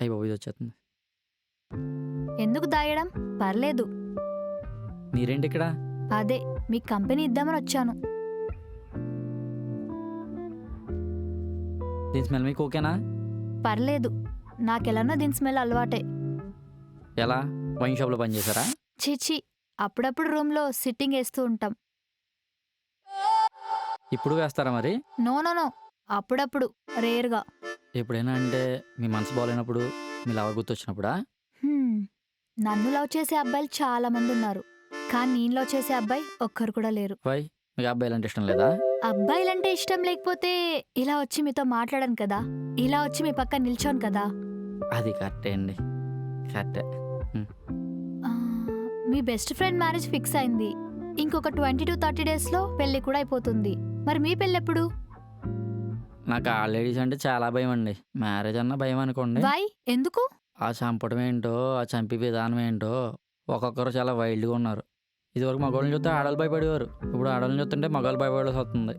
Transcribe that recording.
అయ్యి బాబు ఇది వచ్చేస్తుంది. ఎందుకు దాయడం? పర్లేదు. మీరేంటి ఇక్కడ? అదే మీకు కంపెనీ ఇద్దామని వచ్చాను. దీని స్మెల్ మీకు ఓకేనా? పర్లేదు, నాకెలానో దీని స్మెల్ అలవాటే. ఎలా? వైన్ షాప్లో పనిచేశారా? చీచి, అప్పుడప్పుడు రూమ్లో సిట్టింగ్ వేస్తూ ఉంటాం. ఇప్పుడు వేస్తారా మరి? నో నో నో, అప్పుడప్పుడు, రేర్గా. ఎప్పుడైనా అంటే మీ మనసు బాగాలేనప్పుడు, మీ లవర్ గుర్తొచ్చినప్పుడా? నన్ను లవ్ చేసే అబ్బాయిలు చాలా మంది ఉన్నారు, కానీ నేను లవ్ చేసే అబ్బాయి ఒక్కరు కూడా లేరు. వై? మీకు అబ్బాయిలు అంటే ఇష్టం లేదా? అబ్బాయిలంటే ఇష్టం లేకపోతే ఇలా వచ్చి మీతో మాట్లాడను కదా, ఇలా వచ్చి మీ పక్క నిల్చోను కదా. అది కరెక్టే అండి, కరెక్టే. ఆ, మీ బెస్ట్ ఫ్రెండ్ మ్యారేజ్ ఫిక్స్ అయింది. ఇంకొక 20 to 30 డేస్లో పెళ్లి కూడా అయిపోతుంది. మరి మీ పెళ్ళెప్పుడు? నాకు ఆ లేడీస్ అంటే చాలా భయం అండి. మ్యారేజ్ అన్న భయం అనుకోండి. వై? ఎందుకు? ఆ చంపడం ఏంటో, ఆ చంపే విధానం ఏంటో, ఒక్కొక్కరు చాలా వైల్డ్గా ఉన్నారు. ఇదివరకు మగవాళ్ళని చూస్తే ఆడవాళ్ళు భయపడేవారు, ఇప్పుడు ఆడవాళ్ళని చూస్తుంటే మగవాళ్ళు భయపడాల్సి వస్తుంది.